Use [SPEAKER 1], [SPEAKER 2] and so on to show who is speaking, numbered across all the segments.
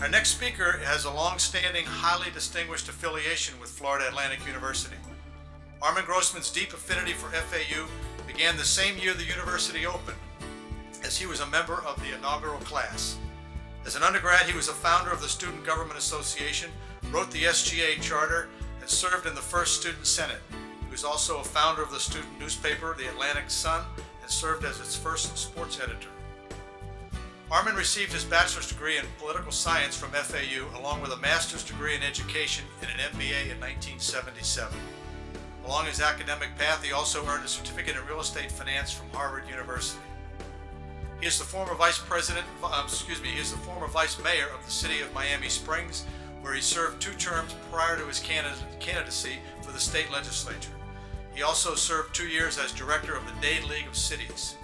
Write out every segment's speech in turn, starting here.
[SPEAKER 1] Our next speaker has a long-standing, highly distinguished affiliation with Florida Atlantic University. Armand Grossman's deep affinity for FAU began the same year the university opened, as he was a member of the inaugural class. As an undergrad, he was a founder of the Student Government Association, wrote the SGA Charter, and served in the first Student Senate. He was also a founder of the student newspaper, the Atlantic Sun, and served as its first sports editor. Armand received his bachelor's degree in political science from FAU, along with a master's degree in education and an MBA in 1977. Along his academic path, he also earned a certificate in real estate finance from Harvard University. He is the former vice mayor of the city of Miami Springs, where he served 2 terms prior to his candidacy for the state legislature. He also served 2 years as director of the Dade League of Cities.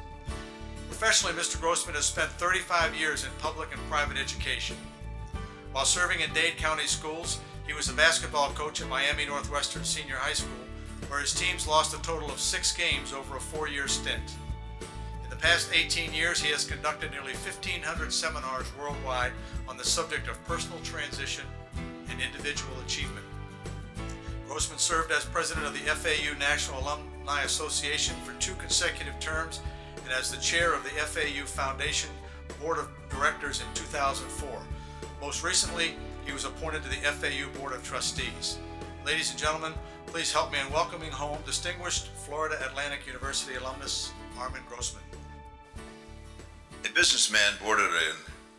[SPEAKER 1] Professionally, Mr. Grossman has spent 35 years in public and private education. While serving in Dade County schools, he was a basketball coach at Miami Northwestern Senior High School, where his teams lost a total of 6 games over a 4-year stint. In the past 18 years, he has conducted nearly 1,500 seminars worldwide on the subject of personal transition and individual achievement. Grossman served as president of the FAU National Alumni Association for 2 consecutive terms and as the chair of the FAU Foundation Board of Directors in 2004. Most recently, he was appointed to the FAU Board of Trustees. Ladies and gentlemen, please help me in welcoming home distinguished Florida Atlantic University alumnus Armand Grossman.
[SPEAKER 2] A businessman boarded a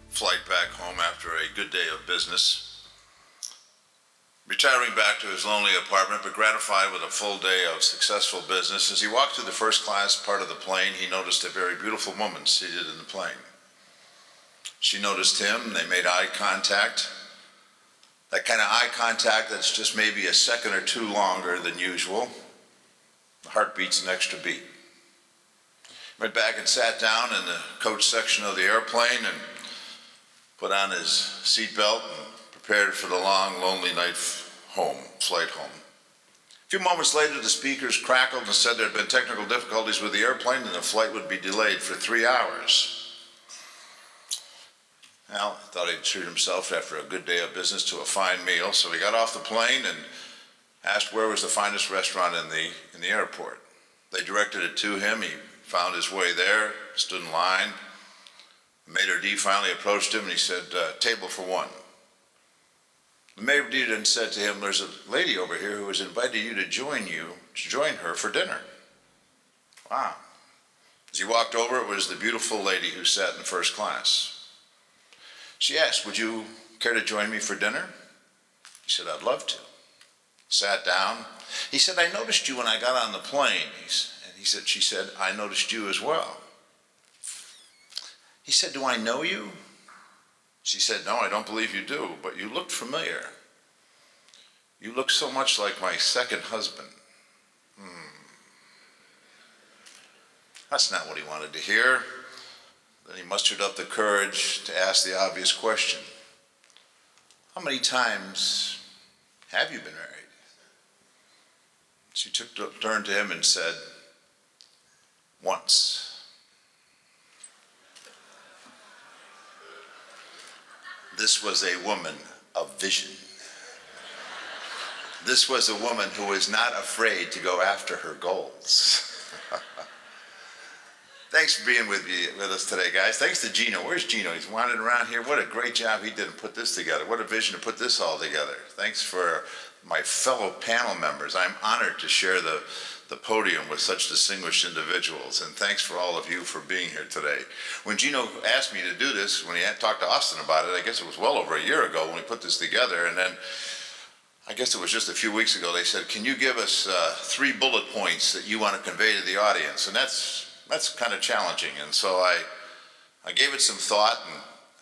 [SPEAKER 2] flight back home after a good day of business, retiring back to his lonely apartment, but gratified with a full day of successful business. As he walked through the first class part of the plane, he noticed a very beautiful woman seated in the plane. She noticed him, they made eye contact. That kind of eye contact that's just maybe a second or 2 longer than usual. The heart beats an extra beat. Went back and sat down in the coach section of the airplane and put on his seatbelt and prepared for the long, lonely night flight home. A few moments later, the speakers crackled and said there had been technical difficulties with the airplane and the flight would be delayed for 3 hours. Well, he thought he'd treat himself after a good day of business to a fine meal, so he got off the plane and asked where was the finest restaurant in the airport. They directed it to him. He found his way there, stood in line. The maitre d' finally approached him and he said, "Table for 1." The maitre d' then said to him, "There's a lady over here who has invited you to join her for dinner." Wow. As he walked over, it was the beautiful lady who sat in first class. She asked, "Would you care to join me for dinner?" He said, "I'd love to." Sat down. He said, "I noticed you when I got on the plane." She said, "I noticed you as well." He said, "Do I know you?" She said, "No, I don't believe you do, but you looked familiar. You look so much like my second husband." That's not what he wanted to hear. Then he mustered up the courage to ask the obvious question. "How many times have you been married?" She turned to him and said, "Once." This was a woman of vision. This was a woman who was not afraid to go after her goals. Thanks for being with us today, guys. Thanks to Gino. Where's Gino? He's wandering around here. What a great job he did to put this together. What a vision to put this all together. Thanks for my fellow panel members. I'm honored to share the podium with such distinguished individuals, and thanks for all of you for being here today. When Gino asked me to do this, when he had talked to Austin about it, I guess it was well over a year ago when we put this together, and then I guess it was just a few weeks ago, they said, "Can you give us 3 bullet points that you want to convey to the audience?" And that's kind of challenging, and so I gave it some thought,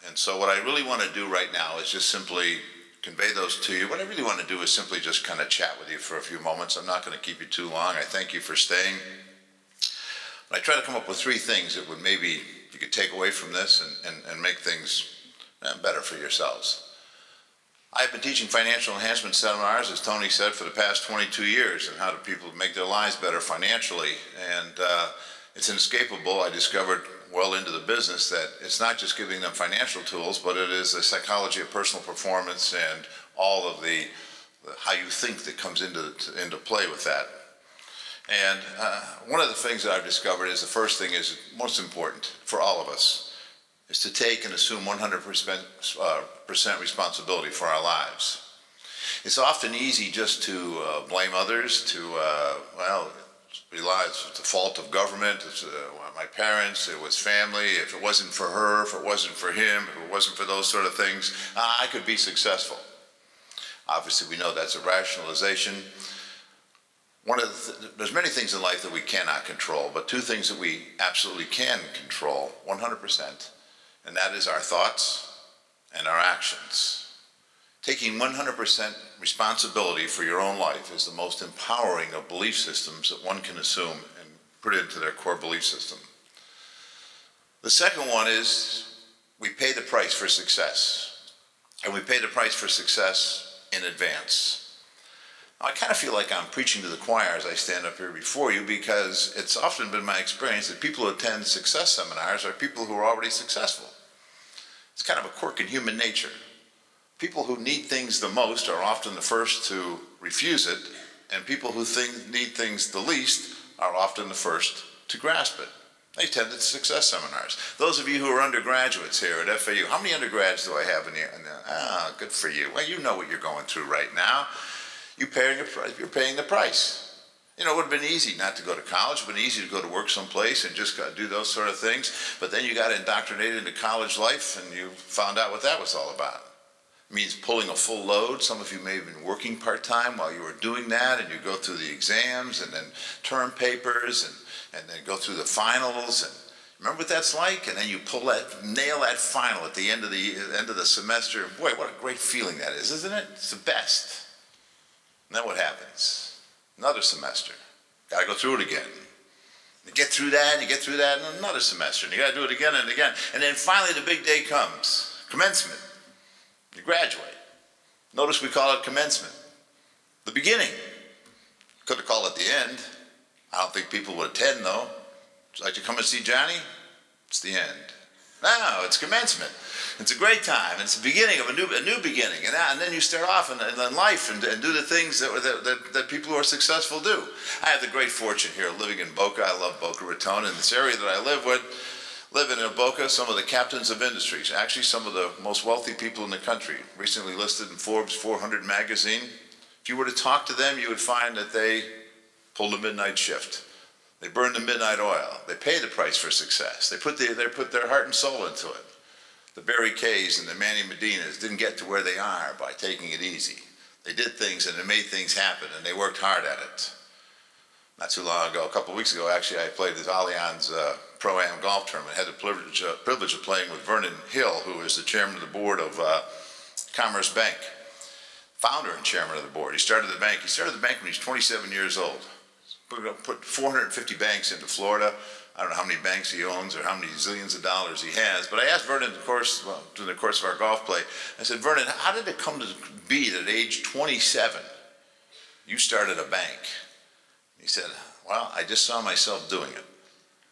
[SPEAKER 2] and so what I really want to do right now is just simply convey those to you. What I really want to do is simply just kind of chat with you for a few moments. I'm not going to keep you too long. I thank you for staying. But I try to come up with 3 things that would maybe you could take away from this and make things better for yourselves. I've been teaching financial enhancement seminars, as Tony said, for the past 22 years, and how do people make their lives better financially. And it's inescapable. I discovered well into the business that it's not just giving them financial tools, but it is the psychology of personal performance and all of the how you think that comes into play with that. And one of the things that I've discovered is the first thing is most important for all of us is to take and assume 100% responsibility for our lives. It's often easy just to blame others, to, rely, it's the fault of government, it's my parents, it was family, if it wasn't for her, if it wasn't for him, if it wasn't for those sort of things, I could be successful. Obviously, we know that's a rationalization. There's many things in life that we cannot control, but two things that we absolutely can control 100%, and that is our thoughts and our actions. Taking 100% responsibility for your own life is the most empowering of belief systems that one can assume and put into their core belief system. The second one is we pay the price for success, and we pay the price for success in advance. Now, I kind of feel like I'm preaching to the choir as I stand up here before you, because it's often been my experience that people who attend success seminars are people who are already successful. It's kind of a quirk in human nature. People who need things the most are often the first to refuse it, and people who need things the least are often the first to grasp it. I attended success seminars. Those of you who are undergraduates here at FAU, how many undergrads do I have in here? Good for you. Well, you know what you're going through right now. You're paying the price. You know, it would have been easy not to go to college. It would have been easy to go to work someplace and just do those sort of things. But then you got indoctrinated into college life, and you found out what that was all about. It means pulling a full load. Some of you may have been working part-time while you were doing that, and you go through the exams and then term papers and then go through the finals. And remember what that's like? And then you nail that final at the end of the semester. Boy, what a great feeling that is, isn't it? It's the best. And then what happens? Another semester. Got to go through it again. You get through that, and another semester. And you got to do it again and again. And then finally the big day comes. Commencement. You graduate. Notice we call it commencement. The beginning. Could have called it the end. I don't think people would attend, though. Would you like to come and see Johnny? It's the end. No, it's commencement. It's a great time. It's the beginning of a new beginning. And then you start off in life and do the things that people who are successful do. I have the great fortune here of living in Boca. I love Boca Raton. In this area that I live in Boca, some of the captains of industries, actually some of the most wealthy people in the country, recently listed in Forbes 400 magazine. If you were to talk to them, you would find that they pull the midnight shift. They burn the midnight oil. They pay the price for success. They put their heart and soul into it. The Barry Kays and the Manny Medinas didn't get to where they are by taking it easy. They did things and they made things happen, and they worked hard at it. Not too long ago, a couple of weeks ago, actually, I played this Allianz Pro-Am golf tournament. I had the privilege of playing with Vernon Hill, who is the chairman of the board of Commerce Bank, founder and chairman of the board. He started the bank when he was 27 years old. Put 450 banks into Florida. I don't know how many banks he owns or how many zillions of dollars he has, but I asked Vernon during the course of our golf play, I said, Vernon, how did it come to be that at age 27 you started a bank? He said, well, I just saw myself doing it.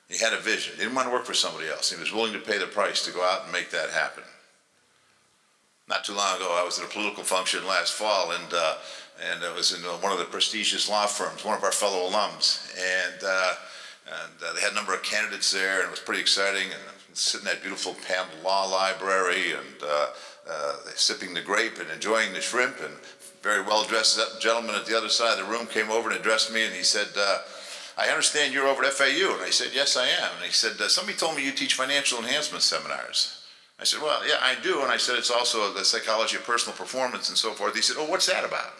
[SPEAKER 2] He had a vision. He didn't want to work for somebody else. He was willing to pay the price to go out and make that happen. Not too long ago, I was at a political function last fall, and it was in one of the prestigious law firms, one of our fellow alums, and they had a number of candidates there, and it was pretty exciting. And sitting in that beautiful paneled law library, and sipping the grape and enjoying the shrimp, and very well-dressed gentleman at the other side of the room came over and addressed me, and he said, I understand you're over at FAU. And I said, yes, I am. And he said, somebody told me you teach financial enhancement seminars. I said, well, yeah, I do. And I said, it's also the psychology of personal performance and so forth. He said, oh, what's that about?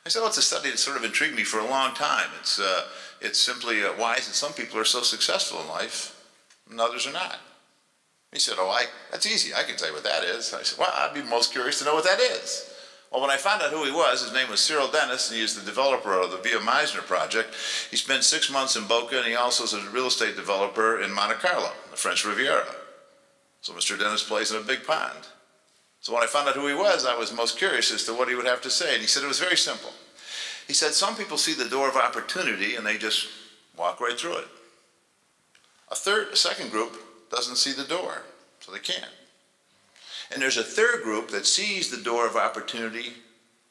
[SPEAKER 2] I said, well, it's a study that sort of intrigued me for a long time. It's simply why is it some people are so successful in life and others are not? He said, oh, that's easy. I can tell you what that is. I said, well, I'd be most curious to know what that is. Well, when I found out who he was, his name was Cyril Dennis, and he is the developer of the Via Meisner project. He spent 6 months in Boca, and he also is a real estate developer in Monte Carlo, the French Riviera. So Mr. Dennis plays in a big pond. So when I found out who he was, I was most curious as to what he would have to say. And he said it was very simple. He said some people see the door of opportunity and they just walk right through it. A second group doesn't see the door, so they can't. And there's a third group that sees the door of opportunity,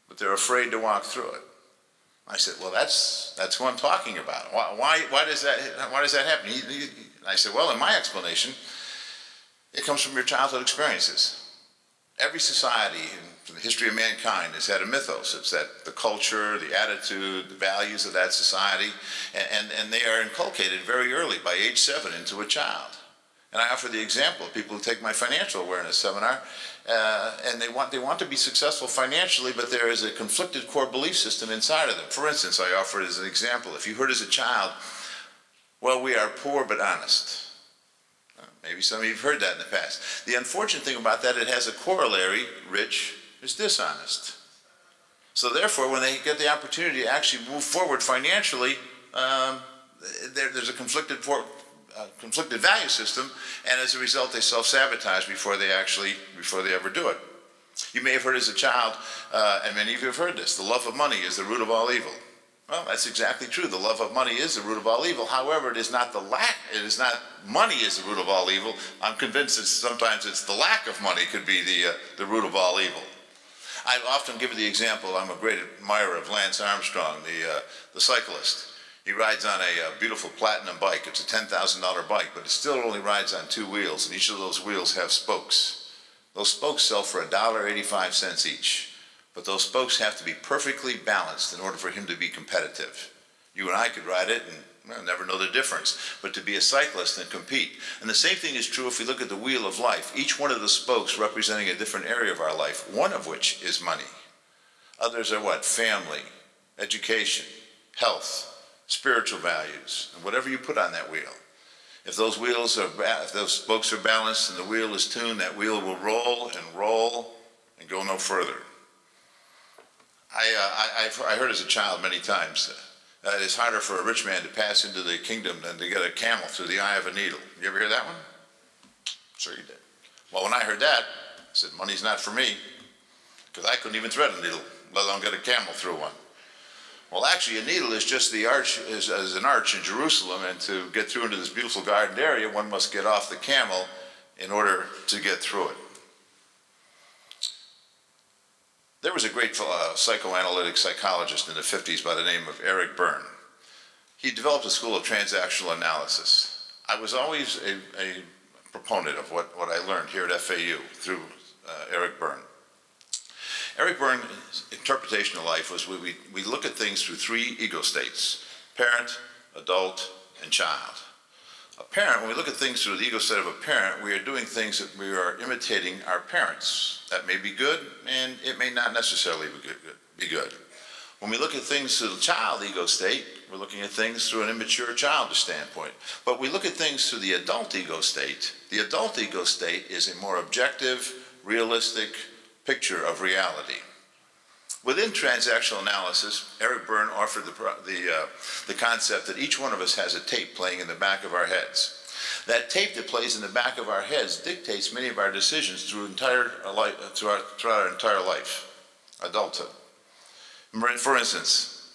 [SPEAKER 2] but they're afraid to walk through it. I said, well, that's who I'm talking about. Why does that happen? I said, well, in my explanation, it comes from your childhood experiences. Every society in the history of mankind has had a mythos. It's that the culture, the attitude, the values of that society, and they are inculcated very early, by age 7, into a child. And I offer the example of people who take my financial awareness seminar, and they want to be successful financially, but there is a conflicted core belief system inside of them. For instance, I offer it as an example. If you heard as a child, well, we are poor but honest. Maybe some of you have heard that in the past. The unfortunate thing about that, it has a corollary, rich is dishonest. So therefore, when they get the opportunity to actually move forward financially, there's a conflicted value system, and as a result, they self-sabotage before they ever do it. You may have heard as a child, and many of you have heard this, the love of money is the root of all evil. Well, that's exactly true. The love of money is the root of all evil. However, it is not money is the root of all evil. I'm convinced that sometimes it's the lack of money could be the root of all evil. I often give the example, I'm a great admirer of Lance Armstrong, the cyclist. He rides on a beautiful platinum bike. It's a $10,000 bike, but it still only rides on 2 wheels, and each of those wheels have spokes. Those spokes sell for $1.85 each. But those spokes have to be perfectly balanced in order for him to be competitive. You and I could ride it and never know the difference, but to be a cyclist and compete. And the same thing is true if we look at the wheel of life. Each one of the spokes representing a different area of our life, one of which is money. Others are what? Family, education, health, spiritual values, and whatever you put on that wheel. If those spokes are balanced and the wheel is tuned, that wheel will roll and go no further. I heard as a child many times that it's harder for a rich man to pass into the kingdom than to get a camel through the eye of a needle. You ever hear that one? Sure you did. Well, when I heard that, I said, money's not for me, because I couldn't even thread a needle, let alone get a camel through one. Well, actually, a needle is just the arch, is an arch in Jerusalem, and to get through into this beautiful garden area, one must get off the camel in order to get through it. There was a great psychoanalytic psychologist in the 50s by the name of Eric Berne. He developed a school of transactional analysis. I was always a proponent of what I learned here at FAU through Eric Berne. Eric Berne's interpretation of life was we look at things through 3 ego states: parent, adult, and child. A parent, when we look at things through the ego state of a parent, we are doing things that we are imitating our parents. That may be good, and it may not necessarily be good. When we look at things through the child ego state, we're looking at things through an immature childish standpoint. But we look at things through the adult ego state. The adult ego state is a more objective, realistic picture of reality. Within transactional analysis, Eric Berne offered the concept that each one of us has a tape playing in the back of our heads. That tape that plays in the back of our heads dictates many of our decisions throughout our entire life, adulthood. For instance,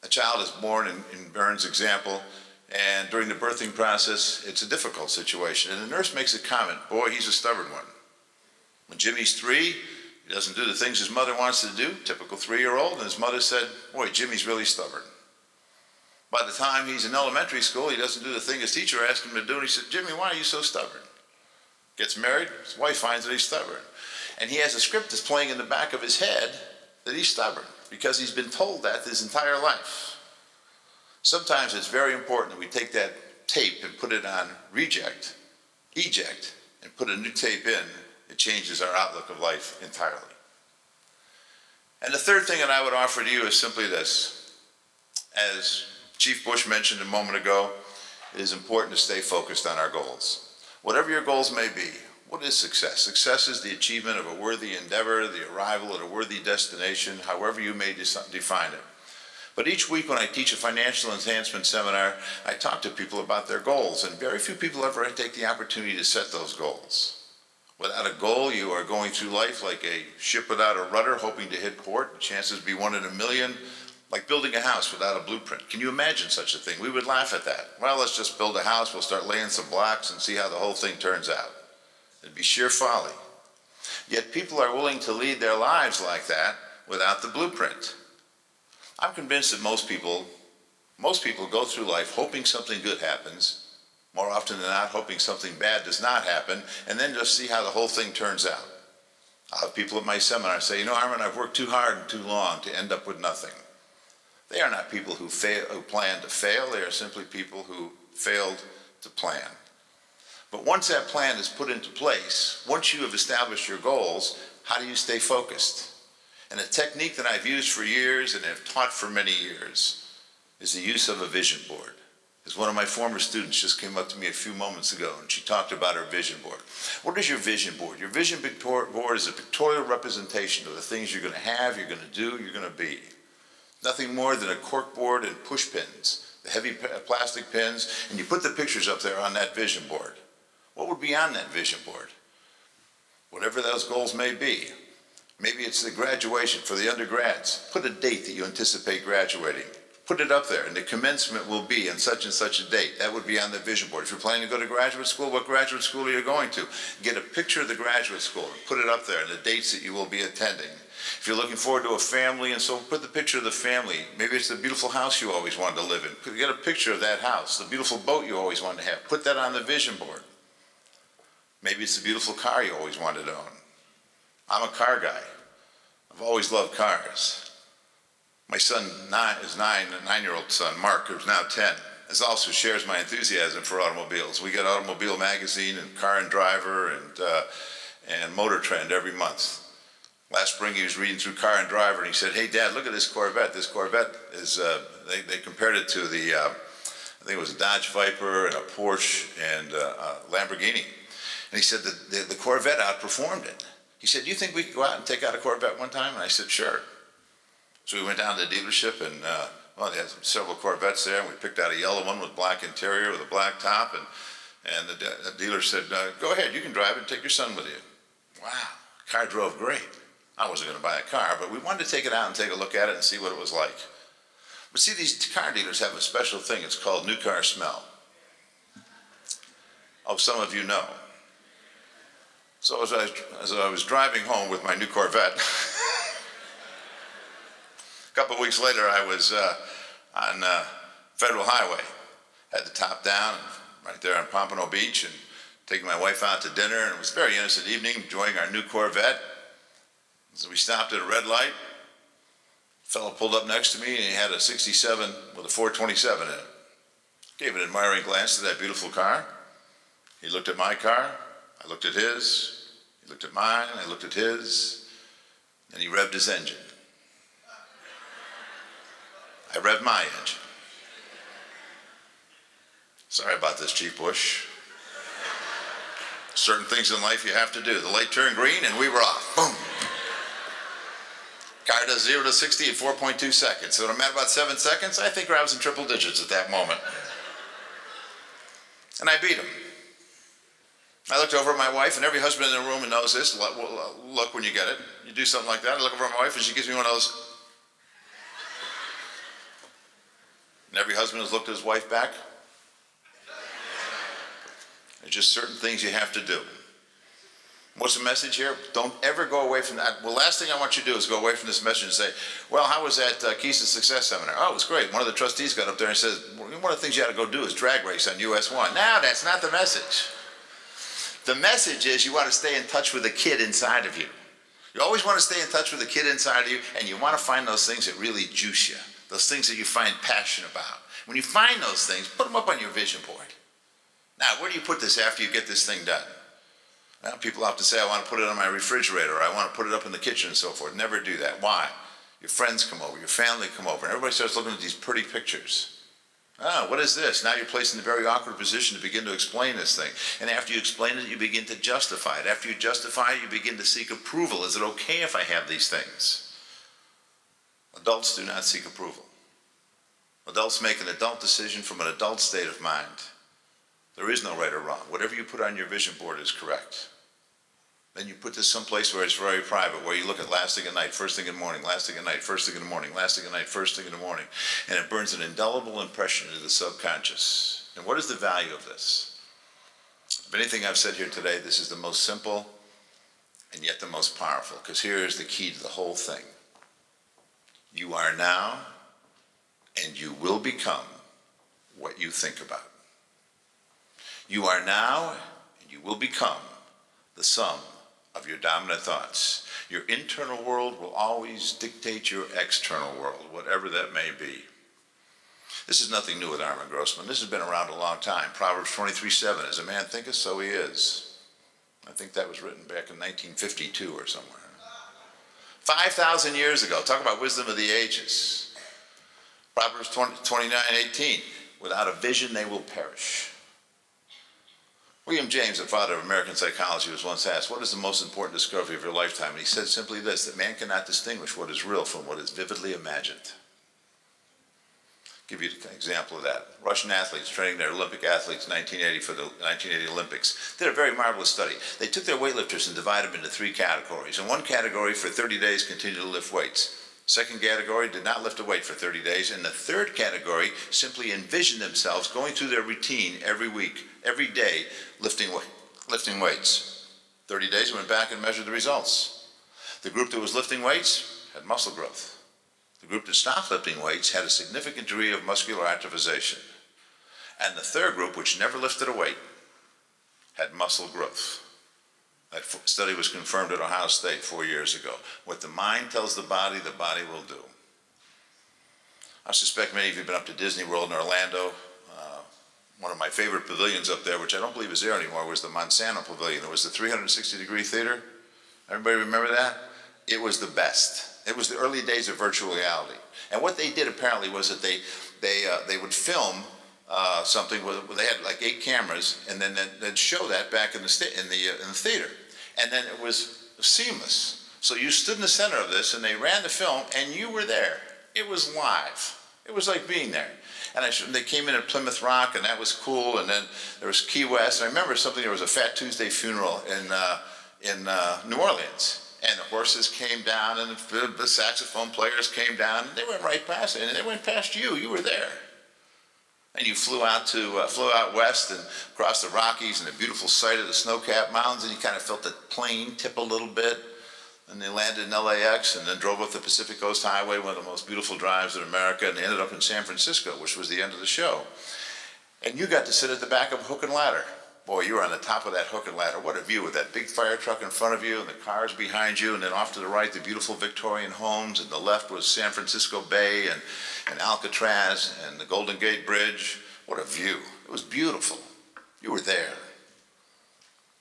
[SPEAKER 2] a child is born in Berne's example, and during the birthing process, it's a difficult situation. And the nurse makes a comment, boy, he's a stubborn one. When Jimmy's 3, he doesn't do the things his mother wants to do, typical 3-year-old, and his mother said, boy, Jimmy's really stubborn. By the time he's in elementary school, he doesn't do the thing his teacher asked him to do, and he said, Jimmy, why are you so stubborn? Gets married, his wife finds that he's stubborn. And he has a script that's playing in the back of his head that he's stubborn, because he's been told that his entire life. Sometimes it's very important that we take that tape and put it on eject, and put a new tape in. It changes our outlook of life entirely. And the third thing that I would offer to you is simply this. As Chief Bush mentioned a moment ago, it is important to stay focused on our goals. Whatever your goals may be, what is success? Success is the achievement of a worthy endeavor, the arrival at a worthy destination, however you may define it. But each week when I teach a financial enhancement seminar, I talk to people about their goals, and very few people ever take the opportunity to set those goals. Without a goal, you are going through life like a ship without a rudder, hoping to hit port. The chances be 1 in a million. Like building a house without a blueprint. Can you imagine such a thing? We would laugh at that. Well, let's just build a house, we'll start laying some blocks and see how the whole thing turns out. It'd be sheer folly. Yet people are willing to lead their lives like that without the blueprint. I'm convinced that most people go through life hoping something good happens, more often than not hoping something bad does not happen, and then just see how the whole thing turns out. I'll have people at my seminar say, you know, Armand, I've worked too hard and too long to end up with nothing. They are not people who plan to fail. They are simply people who failed to plan. But once that plan is put into place, once you have established your goals, how do you stay focused? And a technique that I've used for years and have taught for many years is the use of a vision board. As one of my former students just came up to me a few moments ago and she talked about her vision board. What is your vision board? Your vision board is a pictorial representation of the things you're going to have, you're going to do, you're going to be. Nothing more than a cork board and push pins, the heavy plastic pins, and you put the pictures up there on that vision board. What would be on that vision board? Whatever those goals may be. Maybe it's the graduation for the undergrads. Put a date that you anticipate graduating. Put it up there, and the commencement will be on such and such a date. That would be on the vision board. If you're planning to go to graduate school, what graduate school are you going to? Get a picture of the graduate school and put it up there and the dates that you will be attending. If you're looking forward to a family, and so put the picture of the family. Maybe it's the beautiful house you always wanted to live in. Get a picture of that house, the beautiful boat you always wanted to have. Put that on the vision board. Maybe it's the beautiful car you always wanted to own. I'm a car guy. I've always loved cars. My son, his nine-year-old son, Mark, who's now 10, also shares my enthusiasm for automobiles. We get Automobile Magazine and Car and Driver and Motor Trend every month. Last spring he was reading through Car and Driver and he said, hey Dad, look at this Corvette. This Corvette is, they compared it to the, I think it was a Dodge Viper and a Porsche and a Lamborghini. And he said that the Corvette outperformed it. He said, do you think we could go out and take out a Corvette one time? And I said, sure. So we went down to the dealership and, well, they had several Corvettes there and we picked out a yellow one with black interior with a black top and the dealer said, go ahead, you can drive it and take your son with you. Wow, the car drove great. I wasn't going to buy a car, but we wanted to take it out and take a look at it and see what it was like. But see, these car dealers have a special thing. It's called new car smell. Oh, some of you know. So as I was driving home with my new Corvette, a couple of weeks later I was on Federal Highway. Had the top down right there on Pompano Beach and taking my wife out to dinner, and it was a very innocent evening, enjoying our new Corvette. So we stopped at a red light. A fellow pulled up next to me and he had a 67 with a 427 in it. Gave an admiring glance to that beautiful car. He looked at my car, I looked at his, he looked at mine, I looked at his, and he revved his engine. I revved my engine. Sorry about this, Chief Bush. Certain things in life you have to do. The light turned green and we were off. Boom. Car does 0 to 60 in 4.2 seconds. So no matter about 7 seconds, I think I was in triple digits at that moment. And I beat him. I looked over at my wife, and every husband in the room knows this. Look when you get it. You do something like that. I look over at my wife, and she gives me one of those. And every husband has looked at his wife back. There's just certain things you have to do. What's the message here? Don't ever go away from that. Well, last thing I want you to do is go away from this message and say, well, how was that Keys to Success seminar? Oh, it was great. One of the trustees got up there and says, well, one of the things you ought to go do is drag race on US 1. No, that's not the message. The message is you want to stay in touch with the kid inside of you. You always want to stay in touch with the kid inside of you, and you want to find those things that really juice you, those things that you find passion about. When you find those things, put them up on your vision board. Now, where do you put this after you get this thing done? Well, people often say, I want to put it on my refrigerator, or I want to put it up in the kitchen and so forth. Never do that. Why? Your friends come over, your family come over, and everybody starts looking at these pretty pictures. Oh, what is this? Now you're placed in a very awkward position to begin to explain this thing. And after you explain it, you begin to justify it. After you justify it, you begin to seek approval. Is it okay if I have these things? Adults do not seek approval. Adults make an adult decision from an adult state of mind. There is no right or wrong. Whatever you put on your vision board is correct. Then you put this someplace where it's very private, where you look at last thing at night, first thing in the morning, last thing at night, first thing in the morning, last thing at night, first thing in the morning. And it burns an indelible impression into the subconscious. And what is the value of this? Of anything I've said here today, this is the most simple and yet the most powerful, because here is the key to the whole thing. You are now and you will become what you think about. You are now and you will become the sum of your dominant thoughts. Your internal world will always dictate your external world, whatever that may be. This is nothing new with Armand Grossman. This has been around a long time. Proverbs 23:7, as a man thinketh, so he is. I think that was written back in 1952 or somewhere. 5,000 years ago. Talk about wisdom of the ages. Proverbs 29:18, without a vision they will perish. William James, the father of American psychology, was once asked, what is the most important discovery of your lifetime? And he said simply this, that man cannot distinguish what is real from what is vividly imagined. I'll give you an example of that. Russian athletes training their Olympic athletes in 1980 for the 1980 Olympics did a very marvelous study. They took their weightlifters and divided them into 3 categories. In one category, for 30 days, continued to lift weights. Second category did not lift a weight for 30 days. And the third category simply envisioned themselves going through their routine every week, every day, lifting weights. 30 days, went back and measured the results. The group that was lifting weights had muscle growth. The group that stopped lifting weights had a significant degree of muscular atrophication. And the third group, which never lifted a weight, had muscle growth. That study was confirmed at Ohio State 4 years ago. What the mind tells the body will do. I suspect many of you have been up to Disney World in Orlando. One of my favorite pavilions up there, which I don't believe is there anymore, was the Monsanto Pavilion. It was the 360-degree theater. Everybody remember that? It was the best. It was the early days of virtual reality. And what they did apparently was that they would film something where they had like 8 cameras, and then they'd show that back in the theater, and then it was seamless. So you stood in the center of this, and they ran the film, and you were there. It was live. It was like being there. And they came in at Plymouth Rock, and that was cool. And then there was Key West. And I remember something. There was a Fat Tuesday funeral in New Orleans, and the horses came down, and the saxophone players came down, and they went right past it, and they went past you. You were there. And you flew out west and across the Rockies and the beautiful sight of the snow-capped mountains, and you kind of felt the plane tip a little bit. And they landed in LAX and then drove up the Pacific Coast Highway, one of the most beautiful drives in America, and they ended up in San Francisco, which was the end of the show. And you got to sit at the back of a hook and ladder. Boy, you were on the top of that hook and ladder. What a view with that big fire truck in front of you and the cars behind you, and then off to the right, the beautiful Victorian homes, and the left was San Francisco Bay and Alcatraz and the Golden Gate Bridge. What a view. It was beautiful. You were there.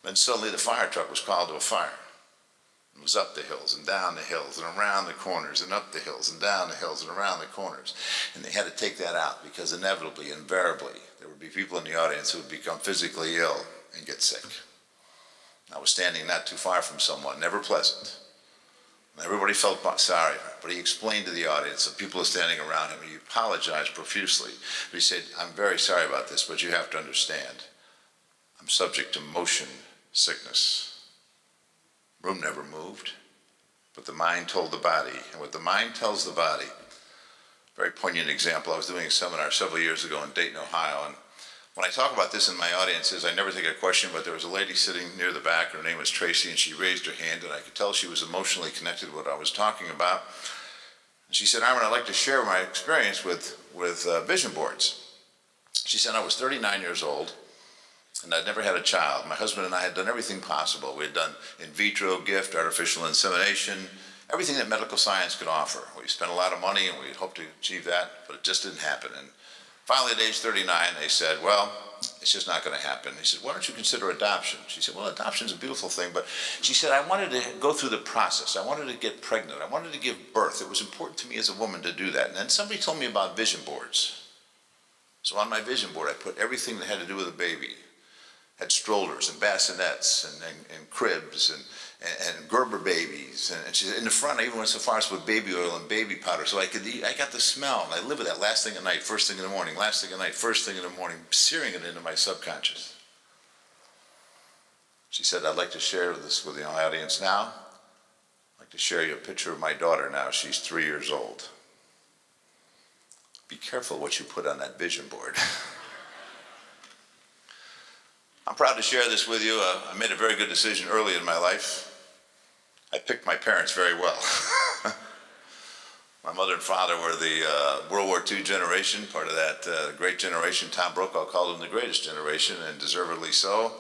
[SPEAKER 2] Then suddenly the fire truck was called to a fire. It was up the hills and down the hills and around the corners and up the hills and down the hills and around the corners. And they had to take that out because inevitably, invariably, there would be people in the audience who would become physically ill and get sick. I was standing not too far from someone, never pleasant. And everybody felt sorry, but he explained to the audience, the people standing around him, he apologized profusely. But he said, I'm very sorry about this, but you have to understand, I'm subject to motion sickness. Room never moved, but the mind told the body. And what the mind tells the body, very poignant example, I was doing a seminar several years ago in Dayton, Ohio, and when I talk about this in my audiences, I never take a question, but there was a lady sitting near the back, her name was Tracy, and she raised her hand, and I could tell she was emotionally connected to what I was talking about. And she said, Armand, I'd like to share my experience with vision boards. She said, I was 39 years old, and I'd never had a child. My husband and I had done everything possible. We had done in vitro, gift, artificial insemination, everything that medical science could offer. We spent a lot of money and we hoped to achieve that, but it just didn't happen. And finally at age 39, they said, well, it's just not going to happen. They said, why don't you consider adoption? She said, well, adoption is a beautiful thing, but she said, I wanted to go through the process. I wanted to get pregnant. I wanted to give birth. It was important to me as a woman to do that. And then somebody told me about vision boards. So on my vision board, I put everything that had to do with a baby. Had strollers and bassinets and cribs and Gerber babies. And she said, in the front, I even went so far as to put baby oil and baby powder so I could eat. I got the smell, and I live with that last thing at night, first thing in the morning, last thing at night, first thing in the morning, searing it into my subconscious. She said, I'd like to share this with the audience now. I'd like to share you a picture of my daughter now. She's 3 years old. Be careful what you put on that vision board. I'm proud to share this with you. I made a very good decision early in my life. I picked my parents very well. My mother and father were the World War II generation, part of that great generation. Tom Brokaw called them the greatest generation, and deservedly so.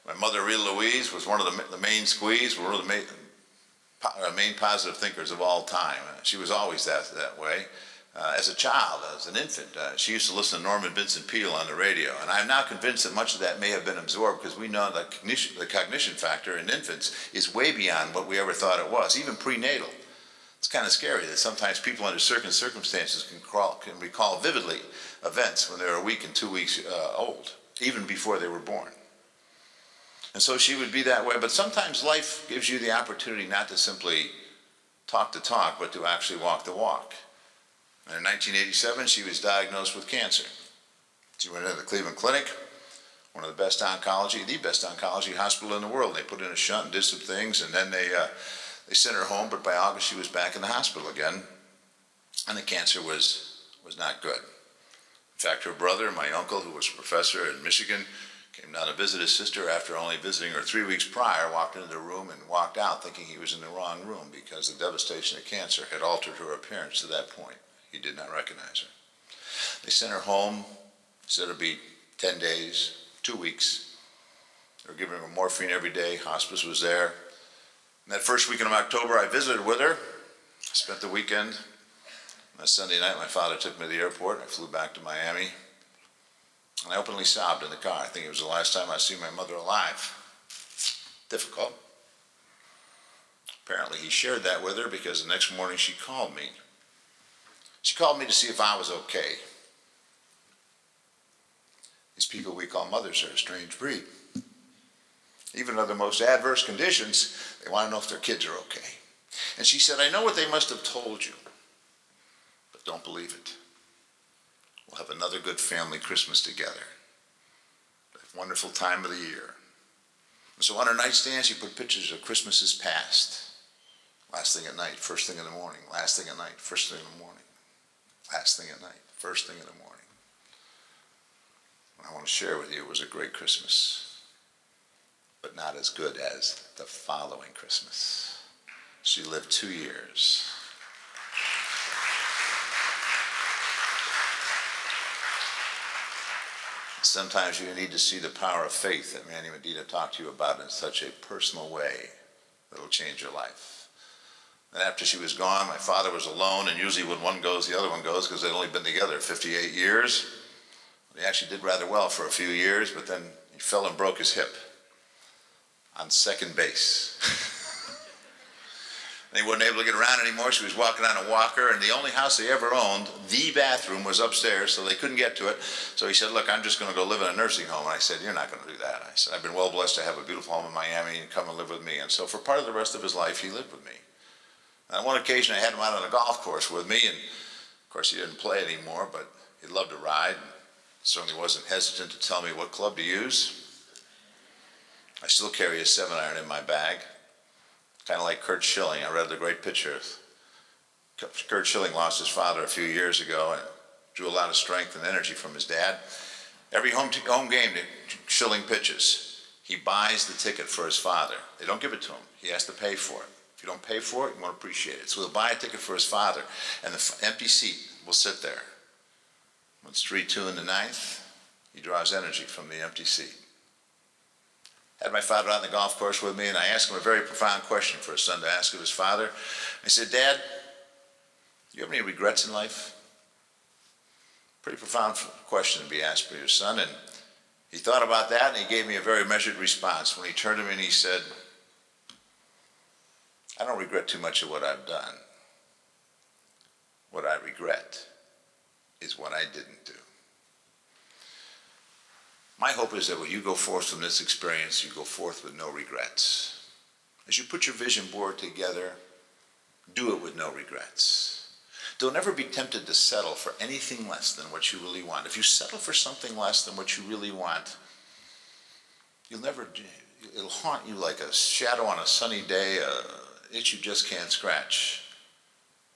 [SPEAKER 2] My mother, Rita Louise, was one of the main squeeze, one of the main positive thinkers of all time. She was always that way. As a child, as an infant, she used to listen to Norman Vincent Peale on the radio, and I'm now convinced that much of that may have been absorbed because we know the cognition factor in infants is way beyond what we ever thought it was, even prenatal. It's kind of scary that sometimes people under certain circumstances can recall vividly events when they were a week and 2 weeks old, even before they were born. And so she would be that way, but sometimes life gives you the opportunity not to simply talk the talk, but to actually walk the walk. And in 1987, she was diagnosed with cancer. She went into the Cleveland Clinic, one of the best oncology hospital in the world. They put in a shunt and did some things, and then they sent her home, but by August she was back in the hospital again, and the cancer was not good. In fact, her brother, my uncle, who was a professor in Michigan, came down to visit his sister after only visiting her 3 weeks prior, walked into the room and walked out thinking he was in the wrong room because the devastation of cancer had altered her appearance to that point. He did not recognize her. They sent her home, said it'd be 10 days, 2 weeks. They were giving her morphine every day. Hospice was there. And that first weekend of October, I visited with her. I spent the weekend. On a Sunday night, my father took me to the airport. I flew back to Miami. And I openly sobbed in the car. I think it was the last time I'd seen my mother alive. Difficult. Apparently, he shared that with her because the next morning she called me. She called me to see if I was okay. These people we call mothers are a strange breed. Even under the most adverse conditions, they want to know if their kids are okay. And she said, I know what they must have told you, but don't believe it. We'll have another good family Christmas together. A wonderful time of the year. And so on her nightstand, she put pictures of Christmases past. Last thing at night, first thing in the morning. Last thing at night, first thing in the morning. Last thing at night, first thing in the morning. And I want to share with you, it was a great Christmas, but not as good as the following Christmas. She lived 2 years. Sometimes you need to see the power of faith that Manny Medina talked to you about in such a personal way that will change your life. And after she was gone, my father was alone, and usually when one goes, the other one goes, because they'd only been together 58 years. They actually did rather well for a few years, but then he fell and broke his hip on second base. And he wasn't able to get around anymore. She was walking on a walker, and the only house they ever owned, the bathroom was upstairs, so they couldn't get to it. So he said, look, I'm just going to go live in a nursing home. And I said, you're not going to do that. I said, I've been well blessed to have a beautiful home in Miami, and come and live with me. And so for part of the rest of his life, he lived with me. And on one occasion, I had him out on a golf course with me, and of course, he didn't play anymore, but he loved to ride. Certainly wasn't hesitant to tell me what club to use. I still carry a 7-iron in my bag, kind of like Curt Schilling. I read the great picture. Curt Schilling lost his father a few years ago and drew a lot of strength and energy from his dad. Every home game that Schilling pitches, he buys the ticket for his father. They don't give it to him. He has to pay for it. If you don't pay for it, you won't appreciate it. So he'll buy a ticket for his father, and the empty seat will sit there. When it's 3-2 in the ninth, he draws energy from the empty seat. Had my father out on the golf course with me, and I asked him a very profound question for a son to ask of his father. I said, Dad, do you have any regrets in life? Pretty profound question to be asked for your son, and he thought about that, and he gave me a very measured response. When he turned to me and he said, I don't regret too much of what I've done. What I regret is what I didn't do. My hope is that when you go forth from this experience, you go forth with no regrets. As you put your vision board together, do it with no regrets. Don't ever be tempted to settle for anything less than what you really want. If you settle for something less than what you really want, you'll never it'll haunt you like a shadow on a sunny day, a itch you just can't scratch.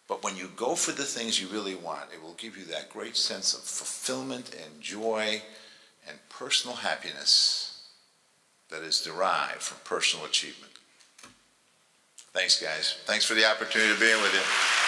[SPEAKER 2] But when you go for the things you really want, it will give you that great sense of fulfillment and joy and personal happiness that is derived from personal achievement. Thanks, guys. Thanks for the opportunity to be with you.